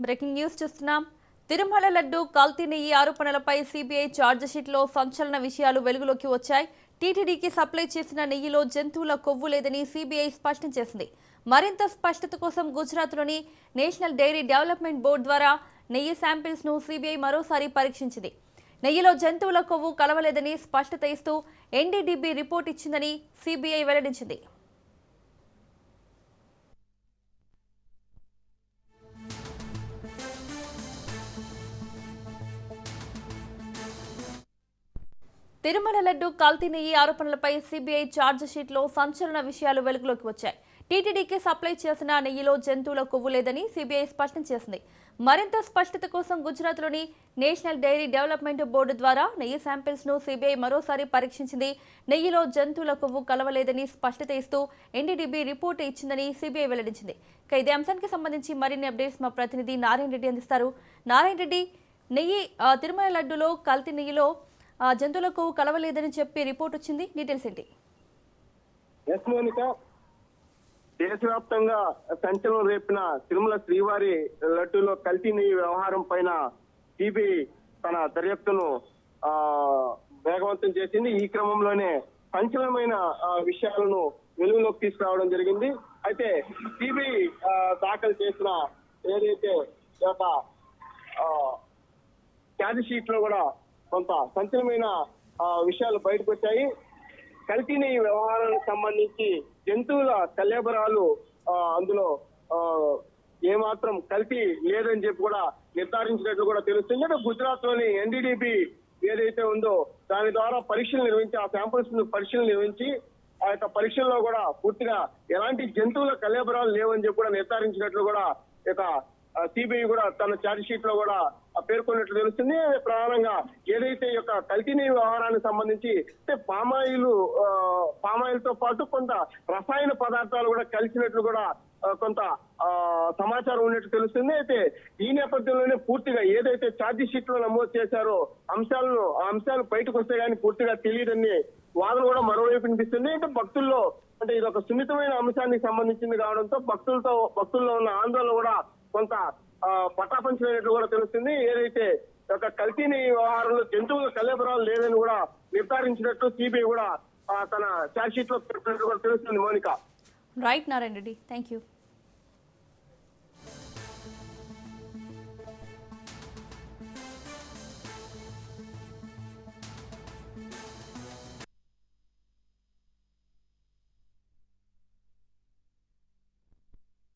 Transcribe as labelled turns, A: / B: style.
A: Breaking news చూస్తున్నాం. తిరుమల లడ్డు కల్తీ నెయ్యి ఆరోపణలపై సిబిఐ ఛార్జిషీట్లో సంచలన విషయాలు వెలుగులోకి వచ్చాయి. టీటీడీకి సప్లై చేసిన నెయ్యిలో జంతువుల కొవ్వు లేదని సిబిఐ స్పష్టం చేసింది. మరింత స్పష్టత కోసం గుజరాత్లోని నేషనల్ డైరీ డెవలప్మెంట్ బోర్డు ద్వారా నెయ్యి శాంపిల్స్ ను సిబిఐ మరోసారి పరీక్షించింది. నెయ్యిలో జంతువుల కొవ్వు కలవలేదని స్పష్టత ఇస్తూ ఎన్డీడీబీ రిపోర్ట్ ఇచ్చిందని సిబిఐ వెల్లడించింది. తిరుమల లడ్డు కల్తీ నెయ్యి ఆరోపణలపై సిబిఐ ఛార్జిషీట్లో సంచలన విషయాలు వెలుగులోకి వచ్చాయి. టీటీడీకి సప్లై చేసిన నెయ్యిలో జంతువుల కొవ్వు లేదని సిబిఐ స్పష్టం చేసింది. మరింత స్పష్టత కోసం గుజరాత్లోని నేషనల్ డైరీ డెవలప్మెంట్ బోర్డు ద్వారా నెయ్యి శాంపిల్స్ ను సిబిఐ మరోసారి పరీక్షించింది. నెయ్యిలో జంతువుల కొవ్వు కలవలేదని స్పష్టత ఇస్తూ ఎన్డీడీబీ రిపోర్టు ఇచ్చిందని సిబిఐ వెల్లడించింది. ఇదే అంశానికి సంబంధించి మరిన్ని అప్డేట్స్ మా ప్రతినిధి నారాయణ రెడ్డి అందిస్తారు. నారాయణ రెడ్డి, నెయ్యి తిరుమల లడ్డులో కల్తీ నెయ్యిలో జంతువుల కొవ్వు కలవలేదని చెప్పి రిపోర్ట్ వచ్చింది. డీటెయిల్స్ ఏంటి?
B: దేశవ్యాప్తంగా సంచలనం రేపిన తిరుమల శ్రీవారి లడ్డూలో కల్తీ నెయ్యి వ్యవహారం పైన సిబిఐ తన దర్యాప్తును వేగవంతం చేసింది. ఈ క్రమంలోనే సంచలనమైన విషయాలను వెలుగులోకి తీసుకురావడం జరిగింది. అయితే సిబిఐ దాఖలు చేసిన ఏదైతే ఛార్జ్ షీట్ లో కూడా కొంత సంచలనమైన విషయాలు బయటకు వచ్చాయి. కల్తీ నెయ్యి వ్యవహారానికి సంబంధించి జంతువుల కళేబరాలు అందులో ఏమాత్రం కల్తీ లేదని చెప్పి కూడా నిర్ధారించినట్లు కూడా తెలుస్తుంది. అంటే గుజరాత్ లోని ఎన్డీడీబీ ఏదైతే ఉందో దాని ద్వారా పరీక్షలు నిర్వహించి ఆ శాంపుల్స్ పరీక్షలు నిర్వహించి ఆ యొక్క పరీక్షల్లో కూడా పూర్తిగా ఎలాంటి జంతువుల కళేబరాలు లేవని చెప్పి కూడా నిర్ధారించినట్లు కూడా ఇక సిబిఐ కూడా తన ఛార్జ్ షీట్ లో కూడా పేర్కొన్నట్లు తెలుస్తుంది. ప్రధానంగా ఏదైతే ఈ యొక్క కల్తీ నెయ్యి వ్యవహారానికి సంబంధించి అంటే పామాయిల్ తో పాటు కొంత రసాయన పదార్థాలు కూడా కలిసినట్లు కూడా కొంత సమాచారం ఉన్నట్టు తెలుస్తుంది. అయితే ఈ నేపథ్యంలోనే పూర్తిగా ఏదైతే ఛార్జ్ షీట్ లో నమోదు చేశారో అంశాలు బయటకు వస్తే కానీ పూర్తిగా తెలియదని వాదన కూడా మరోవైపు వినిపిస్తుంది. అంటే భక్తుల్లో అంటే ఇది ఒక సున్నితమైన అంశానికి సంబంధించింది కావడంతో భక్తుల్లో ఉన్న ఆందోళన కూడా కొంత పటాపంచమైనట్లు కూడా తెలుస్తుంది. ఏదైతే ఒక కల్తీ నెయ్యి వ్యవహారంలో జంతువుల కళేబరాలు లేదని కూడా నిర్ధారించినట్లు సిబిఐ కూడా తన ఛార్జ్ షీట్ లో పెట్టినట్లు కూడా తెలుస్తుంది. Mounika.
A: Right Narayana Reddy, thank you.